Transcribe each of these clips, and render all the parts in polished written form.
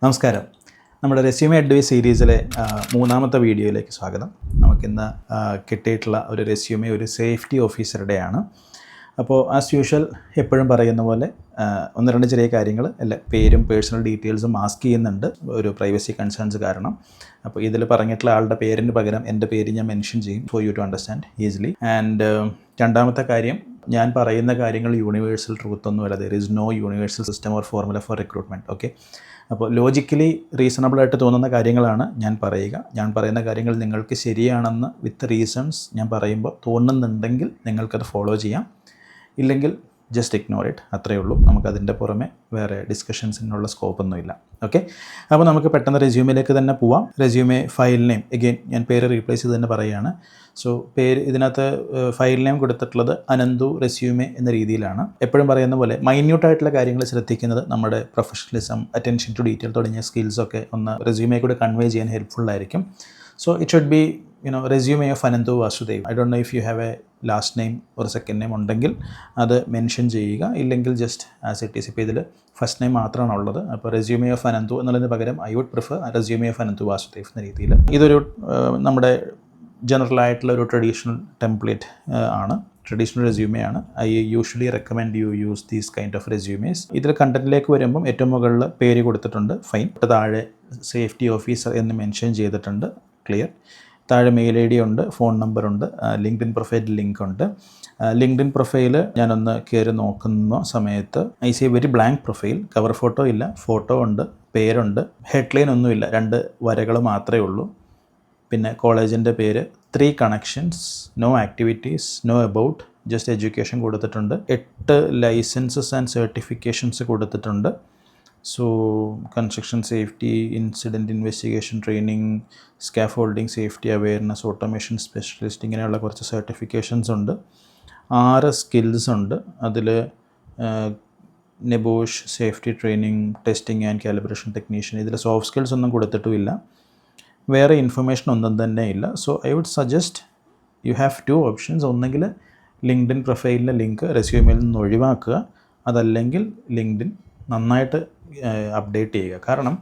നമസ്കാരം. നമ്മുടെ resume advice സീരീസിലെ മൂന്നാമത്തെ വീഡിയോയിലേക്ക് സ്വാഗതം. നമുക്കിന്ന് കിട്ടിയിട്ടുള്ള ഒരു റെസ്യൂമെ ഒരു സേഫ്റ്റി ഓഫീസറുടെയാണ്. അപ്പോൾ ആസ് യൂഷ്വൽ എപ്പോഴും പറയുന്ന പോലെ ഒന്ന് രണ്ട് ചെറിയ കാര്യങ്ങൾ പേരും പേഴ്സണൽ ഡീറ്റെയിൽസും മാസ്ക് ചെയ്യുന്നുണ്ട് ഒരു പ്രൈവസി കൺസേൺസ് കാരണം. അപ്പോൾ ഇതിൽ പറഞ്ഞിട്ടുള്ള ആളുടെ പേരിന് പകരം എൻ്റെ പേര് ഞാൻ മെൻഷൻ ചെയ്യും for you to understand easily. And രണ്ടാമത്തെ കാര്യം, ഞാൻ പറയുന്ന കാര്യങ്ങൾ യൂണിവേഴ്സൽ ട്രൂത്ത് ഒന്നുമല്ല. There is no universal system or formula for recruitment. Okay, അപ്പോൾ ലോജിക്കലി റീസണബിളായിട്ട് തോന്നുന്ന കാര്യങ്ങളാണ് ഞാൻ പറയുക. ഞാൻ പറയുന്ന കാര്യങ്ങൾ നിങ്ങൾക്ക് ശരിയാണെന്ന് വിത്ത് റീസൺസ് ഞാൻ പറയുമ്പോൾ തോന്നുന്നുണ്ടെങ്കിൽ നിങ്ങൾക്കത് ഫോളോ ചെയ്യാം, ഇല്ലെങ്കിൽ ജസ്റ്റ് ഇഗ്നോർ ഇറ്റ്, അത്രയേ ഉള്ളൂ. നമുക്കതിൻ്റെ പുറമെ വേറെ ഡിസ്കഷൻസിനുള്ള സ്കോപ്പൊന്നുമില്ല. ഓക്കെ, അപ്പോൾ നമുക്ക് പെട്ടെന്ന് റെസ്യൂമിലേക്ക് തന്നെ പോവാം. റെസ്യൂമെ ഫയൽ നെയിം എഗെയിൻ ഞാൻ പേര് റീപ്ലേസ് ചെയ്ത് തന്നെ പറയുകയാണ്. സോ പേര് ഇതിനകത്ത് ഫയൽ നെയിം കൊടുത്തിട്ടുള്ളത് അനന്തു റെസ്യൂമെ എന്ന രീതിയിലാണ്. എപ്പോഴും പറയുന്ന പോലെ മൈന്യൂട്ടായിട്ടുള്ള കാര്യങ്ങൾ ശ്രദ്ധിക്കുന്നത് നമ്മുടെ പ്രൊഫഷണലിസം, അറ്റൻഷൻ ടു ഡീറ്റെയിൽ തുടങ്ങിയ സ്കിൽസൊക്കെ ഒന്ന് റെസ്യൂമെ കൂടെ കൺവേ ചെയ്യാൻ ഹെൽപ്ഫുള്ളായിരിക്കും. So it should be, resume of Anantu Vasudev. I don't know if you have a last name or a second name ഉണ്ടെങ്കിൽ അത് മെൻഷൻ ചെയ്യുക, ഇല്ലെങ്കിൽ ജസ്റ്റ് ആസ് ഇറ്റ് ഈസ്. ഇപ്പോൾ ഇതിൽ ഫസ്റ്റ് നെയിം മാത്രമാണ് ഉള്ളത്. അപ്പോൾ റെസ്യൂമെ ഓഫ് അനന്തു എന്നുള്ളതിന് പകരം I would prefer resume of Ananthu Vasudev എന്ന രീതിയിൽ. ഇതൊരു നമ്മുടെ ജനറൽ ആയിട്ടുള്ള ഒരു ട്രഡീഷണൽ ടെംപ്ലേറ്റ് ആണ്, ട്രഡീഷണൽ റെസ്യൂമെ ആണ്. I usually recommend you use these kind of resumes. ഇതിൽ കണ്ടന്റിലേക്ക് വരുമ്പം ഏറ്റവും മുകളിൽ പേര് കൊടുത്തിട്ടുണ്ട്, ഫൈൻ. താഴെ സേഫ്റ്റി ഓഫീസർ എന്ന് മെൻഷൻ ചെയ്തിട്ടുണ്ട്, ക്ലിയർ. താഴെ മെയിൽ ഐ ഡി ഉണ്ട്, ഫോൺ നമ്പർ ഉണ്ട്, ലിങ്ക്ഡിൻ പ്രൊഫൈൽ ലിങ്ക് ഉണ്ട്. ലിങ്ക്ഡിൻ പ്രൊഫൈൽ ഞാനൊന്ന് കയറി നോക്കുന്ന സമയത്ത് I see a very blank profile. Cover photo ഇല്ല, ഫോട്ടോ ഉണ്ട്, പേരുണ്ട്, ഹെഡ്ലൈൻ ഒന്നുമില്ല, 2 വരകൾ മാത്രമേ ഉള്ളൂ. പിന്നെ കോളേജിൻ്റെ പേര്, 3 connections, no activities, no about, just education കൊടുത്തിട്ടുണ്ട്. 8 ലൈസൻസസ് ആൻഡ് സർട്ടിഫിക്കേഷൻസ് കൊടുത്തിട്ടുണ്ട്. So construction safety, incident investigation training, scaffolding, safety awareness, automation specialist, ഇങ്ങനെയുള്ള കുറച്ച് സർട്ടിഫിക്കേഷൻസ് ഉണ്ട്. 6 സ്കിൽസ് ഉണ്ട്. അതിൽ NEBOSH, safety training, testing and calibration technician. ഇതിൽ സോഫ്റ്റ് സ്കിൽസ് ഒന്നും കൊടുത്തിട്ടുമില്ല, വേറെ ഇൻഫർമേഷൻ ഒന്നും തന്നെ ഇല്ല. So I would suggest you have 2 options. ഒന്നെങ്കിൽ ലിങ്ക്ഡിൻ പ്രൊഫൈലിൻ്റെ ലിങ്ക് റെസ്യൂമെയിൽ നിന്ന് ഒഴിവാക്കുക, അതല്ലെങ്കിൽ ലിങ്ക്ഡിൻ നന്നായിട്ട് അപ്ഡേറ്റ് ചെയ്യുക. കാരണം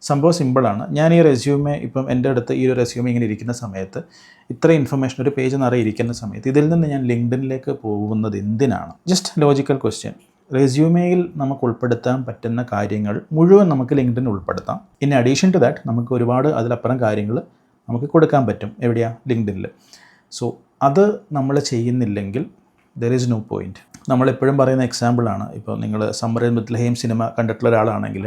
സംഭവം സിമ്പിളാണ്. ഞാൻ ഈ റെസ്യൂമെ ഇപ്പം എൻ്റെ അടുത്ത് ഈ ഒരു റെസ്യൂമെ ഇങ്ങനെ ഇരിക്കുന്ന സമയത്ത്, ഇത്ര ഇൻഫർമേഷൻ ഒരു പേജ് നിറയെ ഇരിക്കുന്ന സമയത്ത് ഇതിൽ നിന്ന് ഞാൻ ലിങ്ക്ഡിനിലേക്ക് പോകുന്നത് എന്തിനാണ്? Just logical question. റെസ്യൂമെയിൽ നമുക്ക് ഉൾപ്പെടുത്താൻ പറ്റുന്ന കാര്യങ്ങൾ മുഴുവൻ നമുക്ക് ലിങ്ക്ഡിൻ ഉൾപ്പെടുത്താം. ഇൻ അഡീഷൻ ടു ദാറ്റ് നമുക്ക് ഒരുപാട് അതിലപ്പുറം കാര്യങ്ങൾ നമുക്ക് കൊടുക്കാൻ പറ്റും. എവിടെയാണ്? ലിങ്ക്ഡിനിൽ. സോ അത് നമ്മൾ ചെയ്യുന്നില്ലെങ്കിൽ ദർ ഈസ് നോ പോയിൻറ്റ്. നമ്മളെപ്പോഴും പറയുന്ന എക്സാമ്പിളാണ്, ഇപ്പോൾ നിങ്ങൾ സമ്മർ ഇൻ ബെത്ലഹേം സിനിമ കണ്ടിട്ടുള്ള ഒരാളാണെങ്കിൽ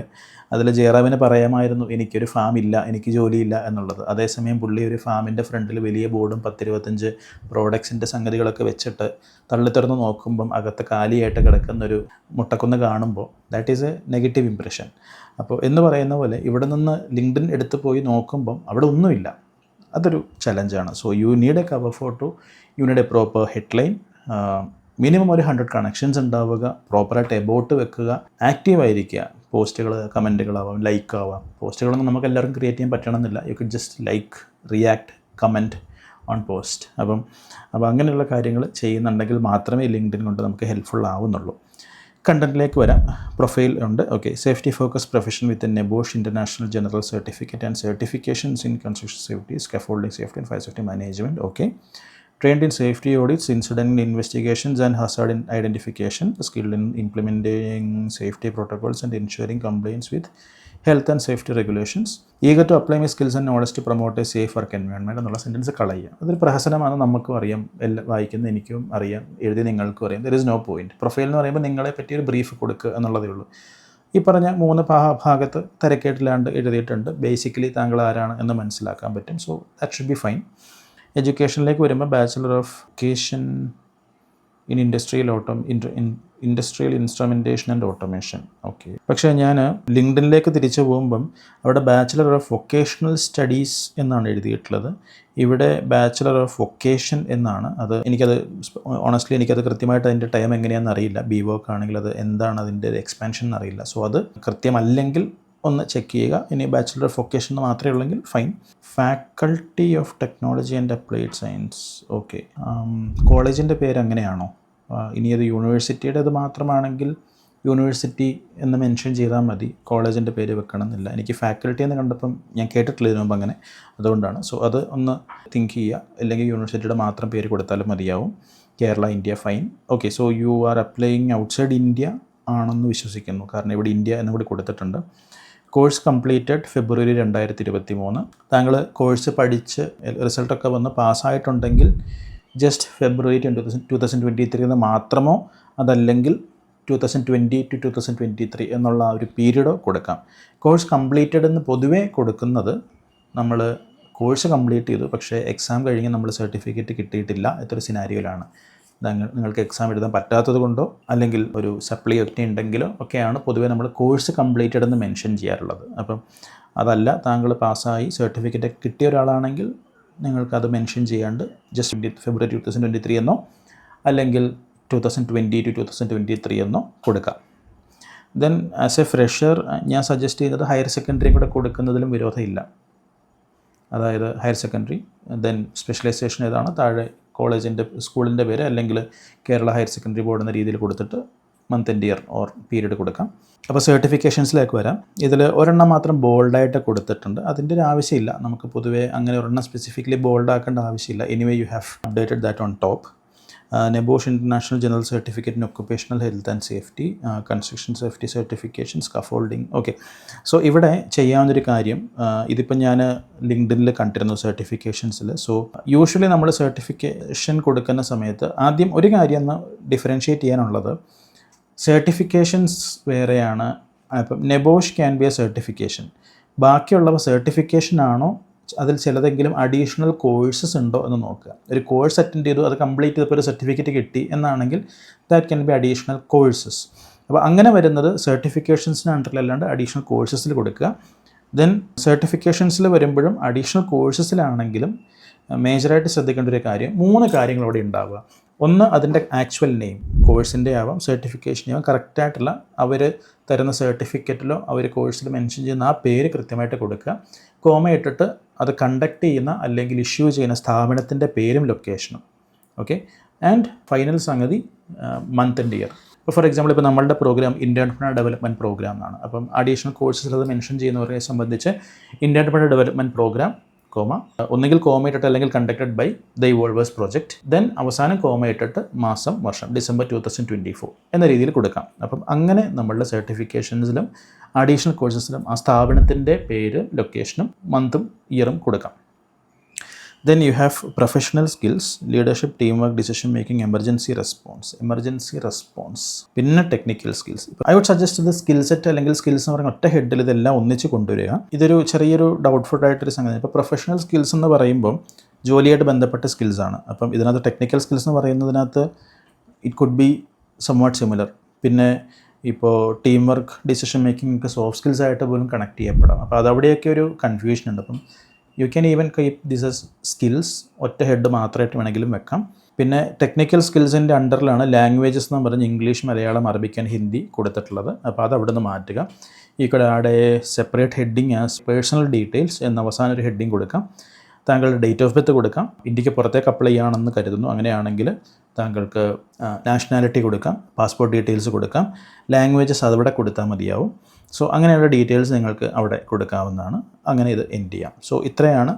അതിൽ ജയറാമിന് പറയാമായിരുന്നു എനിക്കൊരു ഫാം ഇല്ല, എനിക്ക് ജോലിയില്ല എന്നുള്ളത്. അതേസമയം പുള്ളി ഒരു ഫാമിൻ്റെ ഫ്രണ്ടിൽ വലിയ ബോർഡും 10-25 പ്രോഡക്ട്സിൻ്റെ സംഗതികളൊക്കെ വെച്ചിട്ട് തള്ളിത്തുറന്ന് നോക്കുമ്പം അകത്ത് കാലിയായിട്ട് കിടക്കുന്നൊരു മുട്ടക്കുന്ന് കാണുമ്പോൾ that is A negative impression. അപ്പോൾ എന്ന് പറയുന്ന പോലെ ഇവിടെ നിന്ന് ലിങ്ക്ഡിൻ എടുത്ത് പോയി നോക്കുമ്പം അവിടെ ഒന്നുമില്ല. അതൊരു ചലഞ്ചാണ്. So you need a cover photo, you need a proper headline, minimum ഒരു 100 കണക്ഷൻസ് ഉണ്ടാവുക, പ്രോപ്പറായിട്ട് എബൌട്ട് വെക്കുക, ആക്റ്റീവായിരിക്കുക. പോസ്റ്റുകൾ, കമൻറ്റുകളാവാം, ലൈക്ക് ആവാം. പോസ്റ്റുകളൊന്നും നമുക്ക് എല്ലാവർക്കും ക്രിയേറ്റ് ചെയ്യാൻ പറ്റണമെന്നില്ല. You could just like, react, comment on post. അപ്പോൾ അങ്ങനെയുള്ള കാര്യങ്ങൾ ചെയ്യുന്നുണ്ടെങ്കിൽ മാത്രമേ ലിങ്ക്ഡിൻ കൊണ്ട് നമുക്ക് ഹെൽപ്ഫുൾ ആവുന്നുള്ളൂ. കണ്ടന്റിലേക്ക് വരാം. പ്രൊഫൈൽ ഉണ്ട്. Okay, safety focus profession with NEBOSH international general certificate and certifications in construction safety, scaffolding safety and fire safety management. Okay, trained in safety audits, incident investigations and hazard identification, skilled in implementing safety protocols and ensuring compliance with health and safety regulations, eager to apply my skills and knowledge to promote a safe work environment എന്നുള്ള sentence കളയുക. അതൊരു പ്രഹസനമാണ്, നമുക്കും അറിയാം, വായിക്കുന്ന എനിക്കും അറിയാം, എഴുതി നിങ്ങൾക്കും അറിയാം. There is no point. Profile എന്ന് പറയുമ്പോൾ നിങ്ങളെ പറ്റി ഒരു ബ്രീഫ് കൊടുക്കുക എന്നുള്ളതേ ഉള്ളൂ. ഈ പറഞ്ഞ 3 ഭാഗത്ത് തിരക്കേട്ടില്ലാണ്ട് എഴുതിയിട്ടുണ്ട്. ബേസിക്കലി താങ്കൾ ആരാണ് എന്ന് മനസ്സിലാക്കാൻ പറ്റും. So that should be fine. എഡ്യൂക്കേഷനിലേക്ക് വരുമ്പോൾ bachelor of education in industrial instrumentation and automation. Okay, പക്ഷേ ഞാൻ ലിങ്ക്ഡിനിലേക്ക് തിരിച്ചു പോകുമ്പം അവിടെ ബാച്ചിലർ ഓഫ് വൊക്കേഷണൽ സ്റ്റഡീസ് എന്നാണ് എഴുതിയിട്ടുള്ളത്. ഇവിടെ ബാച്ചിലർ ഓഫ് വൊക്കേഷൻ എന്നാണ്. എനിക്കത് ഓണസ്റ്റ്ലി എനിക്കത് കൃത്യമായിട്ട് അതിൻ്റെ ടൈം എങ്ങനെയാണെന്ന് അറിയില്ല. BVoc ആണെങ്കിൽ അത് എന്താണ് അതിൻ്റെ എക്സ്പാൻഷൻ എന്നറിയില്ല. സോ അത് കൃത്യമല്ലെങ്കിൽ ഒന്ന് ചെക്ക് ചെയ്യുക. ഇനി ബാച്ചിലർ ഓഫ് വൊക്കേഷൻ മാത്രമേ ഉള്ളെങ്കിൽ fine. Faculty of technology and applied science. Okay, കോളേജിൻ്റെ പേര് അങ്ങനെയാണോ? ഇനി അത് യൂണിവേഴ്സിറ്റിയുടെ അത് മാത്രമാണെങ്കിൽ യൂണിവേഴ്സിറ്റി എന്ന് മെൻഷൻ ചെയ്താൽ മതി, കോളേജിൻ്റെ പേര് വെക്കണം എന്നില്ല. എനിക്ക് ഫാക്കൽറ്റി എന്ന് കണ്ടപ്പം ഞാൻ കേട്ടിട്ടില്ല ഇതിനു മുമ്പ് അങ്ങനെ, അതുകൊണ്ടാണ്. സോ അത് ഒന്ന് തിങ്ക് ചെയ്യുക. അല്ലെങ്കിൽ യൂണിവേഴ്സിറ്റിയുടെ മാത്രം പേര് കൊടുത്താലും മതിയാവും. Kerala, India, fine. Okay, so you are applying outside India ആണെന്ന് വിശ്വസിക്കുന്നു, കാരണം ഇവിടെ ഇന്ത്യ എന്നും കൂടി കൊടുത്തിട്ടുണ്ട്. കോഴ്സ് കംപ്ലീറ്റഡ് ഫെബ്രുവരി 2023. താങ്കൾ കോഴ്സ് പഠിച്ച് റിസൾട്ടൊക്കെ വന്ന് പാസ്സായിട്ടുണ്ടെങ്കിൽ ജസ്റ്റ് ഫെബ്രുവരി 2023 എന്ന് മാത്രമോ അതല്ലെങ്കിൽ 2020 to 2023 എന്നുള്ള ആ ഒരു പീരീഡോ കൊടുക്കാം. കോഴ്സ് കംപ്ലീറ്റഡ് എന്ന് പൊതുവേ കൊടുക്കുന്നത് നമ്മൾ കോഴ്സ് കംപ്ലീറ്റ് ചെയ്തു പക്ഷേ എക്സാം കഴിഞ്ഞ് നമ്മൾ സർട്ടിഫിക്കറ്റ് കിട്ടിയിട്ടില്ല എന്നൊരു സിനാരിയോയിലാണ്. നിങ്ങൾക്ക് എക്സാം എഴുതാൻ പറ്റാത്തത് കൊണ്ടോ അല്ലെങ്കിൽ ഒരു സപ്ലി ഒക്കെ ഉണ്ടെങ്കിലോ ഒക്കെയാണ് പൊതുവേ നമ്മൾ കോഴ്സ് കംപ്ലീറ്റഡ് എന്ന് മെൻഷൻ ചെയ്യാറുള്ളത്. അപ്പം അതല്ല, താങ്കൾ പാസ്സായി സർട്ടിഫിക്കറ്റ് കിട്ടിയ ഒരാളാണെങ്കിൽ നിങ്ങൾക്കത് മെൻഷൻ ചെയ്യാണ്ട് ജസ്റ്റ് ഫെബ്രുവരി 2023 എന്നോ അല്ലെങ്കിൽ 2020 to 2023 എന്നോ കൊടുക്കാം. ദെൻ ആസ് എ ഫ്രഷർ ഞാൻ സജസ്റ്റ് ചെയ്യുന്നത് ഹയർ സെക്കൻഡറിയും കൂടെ കൊടുക്കുന്നതിലും വിരോധമില്ല. അതായത് ഹയർ സെക്കൻഡറി, ദെൻ സ്പെഷ്യലൈസേഷൻ ഏതാണ്, താഴെ കോളേജിൻ്റെ സ്കൂളിൻ്റെ പേര് അല്ലെങ്കിൽ കേരള ഹയർ സെക്കൻഡറി ബോർഡ് എന്ന രീതിയിൽ കൊടുത്തിട്ട് month and year or period കൊടുക്കാം. അപ്പോൾ സർട്ടിഫിക്കേഷൻസിലേക്ക് വരാം. ഇതിൽ ഒരെണ്ണം മാത്രം ബോൾഡായിട്ട് കൊടുത്തിട്ടുണ്ട്. അതിൻ്റെ ഒരു ആവശ്യമില്ല. നമുക്ക് പൊതുവേ അങ്ങനെ ഒരെണ്ണം സ്പെസിഫിക്കലി ബോൾഡ് ആക്കേണ്ട ആവശ്യമില്ല. Anyway you have updated that on top. NEBOSH international general certificate in occupational health and safety, construction safety certification, scaffolding. Okay, so ഇവിടെ ചെയ്യാവുന്നൊരു കാര്യം, ഇതിപ്പോൾ ഞാൻ ലിങ്ക്ഡിനിൽ കണ്ടിരുന്നു സർട്ടിഫിക്കേഷൻസിൽ. സോ യൂഷ്വലി നമ്മൾ സർട്ടിഫിക്കേഷൻ കൊടുക്കുന്ന സമയത്ത് ആദ്യം ഒരു കാര്യം ഒന്ന് ഡിഫറൻഷ്യേറ്റ് ചെയ്യാനുള്ളത്, സർട്ടിഫിക്കേഷൻസ് വേറെയാണ്. അപ്പം NEBOSH can be A certification, ബാക്കിയുള്ളവ സർട്ടിഫിക്കേഷൻ ആണോ അതിൽ ചിലതെങ്കിലും അഡീഷണൽ കോഴ്സസ് ഉണ്ടോ എന്ന് നോക്കുക. ഒരു കോഴ്സ് അറ്റൻഡ് ചെയ്തു, അത് കംപ്ലീറ്റ് ചെയ്തപ്പോൾ ഒരു സർട്ടിഫിക്കറ്റ് കിട്ടി എന്നാണെങ്കിൽ that can be additional courses. അപ്പോൾ അങ്ങനെ വരുന്നത് സർട്ടിഫിക്കേഷൻസിന് അണ്ടറിലല്ലാണ്ട് അഡീഷണൽ കോഴ്സസിൽ കൊടുക്കുക. ദെൻ സർട്ടിഫിക്കേഷൻസിൽ വരുമ്പോഴും അഡീഷണൽ കോഴ്സസിലാണെങ്കിലും മേജറായിട്ട് ശ്രദ്ധിക്കേണ്ട ഒരു കാര്യം, 3 കാര്യങ്ങൾ അവിടെ ഉണ്ടാവുക. ഒന്ന്, അതിൻ്റെ ആക്ച്വൽ നെയിം, കോഴ്സിൻ്റെ ആവാം സർട്ടിഫിക്കേഷൻ ആവാം, കറക്റ്റായിട്ടുള്ള അവർ തരുന്ന സർട്ടിഫിക്കറ്റിലോ അവർ കോഴ്സിൽ മെൻഷൻ ചെയ്യുന്ന ആ പേര് കൃത്യമായിട്ട് കൊടുക്കുക. കോമ ഇട്ടിട്ട് അത് കണ്ടക്ട് ചെയ്യുന്ന അല്ലെങ്കിൽ ഇഷ്യൂ ചെയ്യുന്ന സ്ഥാപനത്തിൻ്റെ പേരും ലൊക്കേഷനും. ഓക്കെ, ആൻഡ് ഫൈനൽ സംഗതി മന്ത് ആൻഡ് ഇയർ. ഇപ്പോൾ ഫോർ എക്സാമ്പിൾ ഇപ്പോൾ നമ്മളുടെ പ്രോഗ്രാം ഇൻ്റർപ്രണർ ഡെവലപ്മെൻറ്റ് പ്രോഗ്രാം ആണ്. അപ്പം അഡീഷണൽ കോഴ്സസിൽ അത് മെൻഷൻ ചെയ്യുന്നവരെ സംബന്ധിച്ച് ഇൻ്റർപ്രണർ ഡെവലപ്മെൻറ്റ് പ്രോഗ്രാം കോമ, ഒന്നുകിൽ കോമ ഇട്ടിട്ട് അല്ലെങ്കിൽ conducted by the Evolvers project, then അവസാനം കോമ ഇട്ടിട്ട് മാസം, വർഷം, ഡിസംബർ 2024 എന്ന രീതിയിൽ കൊടുക്കാം. അപ്പം അങ്ങനെ നമ്മളുടെ സർട്ടിഫിക്കേഷൻസിലും അഡീഷണൽ കോഴ്സസിലും ആ സ്ഥാപനത്തിൻ്റെ പേര്, ലൊക്കേഷനും മന്തും ഇയറും കൊടുക്കാം. Then you have professional skills, leadership, teamwork, decision making, emergency response. പിന്നെ technical skills. I would suggest the skill set അല്ലെങ്കിൽ സ്കിൽസ് എന്ന് പറയുന്ന ഒറ്റ ഹെഡിൽ ഇതെല്ലാം ഒന്നിച്ച് കൊണ്ടുവരിക. ഇതൊരു ചെറിയൊരു ഡൗട്ട്ഫുൾ ആയിട്ടൊരു സംഗതി. ഇപ്പോൾ പ്രൊഫഷണൽ സ്കിൽസ് എന്ന് പറയുമ്പോൾ ജോലിയായിട്ട് ബന്ധപ്പെട്ട സ്കിൽസാണ്. അപ്പം ഇതിനകത്ത് ടെക്നിക്കൽ സ്കിൽസ് എന്ന് പറയുന്നതിനകത്ത് it could be somewhat similar. പിന്നെ ഇപ്പോൾ ടീം വർക്ക്, ഡിസിഷൻ മേക്കിംഗ് ഒക്കെ സോഫ്റ്റ് സ്കിൽസ് ആയിട്ട് പോലും കണക്ട് ചെയ്യപ്പെടാം. അപ്പോൾ അതവിടെയൊക്കെ ഒരു കൺഫ്യൂഷൻ ഉണ്ട്. അപ്പം you can even keep this S skills, ഒറ്റ ഹെഡ് മാത്രമായിട്ട് വേണമെങ്കിലും വെക്കാം. പിന്നെ ടെക്നിക്കൽ സ്കിൽസിൻ്റെ അണ്ടറിലാണ് ലാംഗ്വേജസ് എന്ന് പറഞ്ഞ് English, Malayalam, Arabic and Hindi കൊടുത്തിട്ടുള്ളത്. അപ്പോൾ അത് അവിടെ നിന്ന് മാറ്റുക. ഈ കൂടെ ആടെ separate heading as personal details എന്ന അവസാനം ഒരു ഹെഡിങ് കൊടുക്കാം. താങ്കളുടെ ഡേറ്റ് ഓഫ് ബർത്ത് കൊടുക്കാം. ഇന്ത്യക്ക് പുറത്തേക്ക് അപ്ലൈ ചെയ്യുകയാണെന്ന് കരുതുന്നു. അങ്ങനെയാണെങ്കിൽ താങ്കൾക്ക് നാഷണാലിറ്റി കൊടുക്കാം, പാസ്പോർട്ട് ഡീറ്റെയിൽസ് കൊടുക്കാം, ലാംഗ്വേജസ് അതവിടെ കൊടുത്താൽ മതിയാവും. സോ അങ്ങനെയുള്ള ഡീറ്റെയിൽസ് നിങ്ങൾക്ക് അവിടെ കൊടുക്കാവുന്നതാണ്. അങ്ങനെ ഇത് എൻഡ് ചെയ്യാം. സോ ഇത്രയാണ്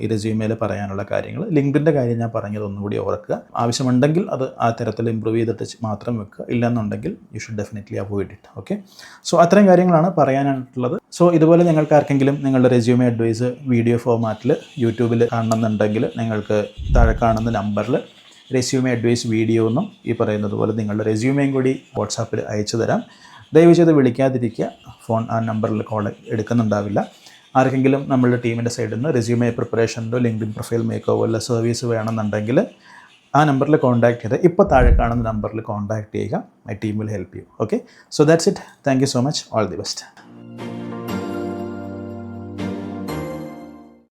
ഈ റെസ്യൂമേൽ പറയാനുള്ള കാര്യങ്ങൾ. ലിങ്ക്ഡിൻ്റെ കാര്യം ഞാൻ പറഞ്ഞത് ഒന്നുകൂടി ഓർക്കുക. ആവശ്യമുണ്ടെങ്കിൽ അത് ആ തരത്തിൽ ഇമ്പ്രൂവ് ചെയ്തിട്ട് മാത്രം വെക്കുക. ഇല്ലെന്നുണ്ടെങ്കിൽ you should definitely avoid it. Okay, so അത്രയും കാര്യങ്ങളാണ് പറയാനായിട്ടുള്ളത്. സോ ഇതുപോലെ നിങ്ങൾക്ക് ആർക്കെങ്കിലും നിങ്ങളുടെ റെസ്യൂമേ അഡ്വൈസ് വീഡിയോ ഫോർമാറ്റിൽ യൂട്യൂബിൽ കാണണമെന്നുണ്ടെങ്കിൽ നിങ്ങൾക്ക് താഴെ കാണുന്ന നമ്പറിൽ റെസ്യൂമേ അഡ്വൈസ് വീഡിയോ എന്നും ഈ പറയുന്നത് പോലെ നിങ്ങളുടെ റെസ്യൂമേയും കൂടി വാട്സാപ്പിൽ അയച്ചു തരാം. ദയവ് ചെയ്ത് വിളിക്കാതിരിക്കുക. ഫോൺ ആ നമ്പറിൽ കോൾ എടുക്കുന്നുണ്ടാവില്ല. ആർക്കെങ്കിലും നമ്മളുടെ ടീമിൻ്റെ സൈഡിൽ നിന്ന് റെസ്യൂമേ പ്രിപ്പറേഷനിലോ ലിങ്ക്ഡിൻ പ്രൊഫൈൽ മേക്കോ വല്ല സർവീസ് വേണമെന്നുണ്ടെങ്കിൽ ആ നമ്പറിൽ കോൺടാക്ട് ചെയ്ത് ഇപ്പോൾ താഴെ കാണുന്ന നമ്പറിൽ കോൺടാക്ട് ചെയ്യുക. My team will help you. Okay, so that's it. Thank you so much. All the best.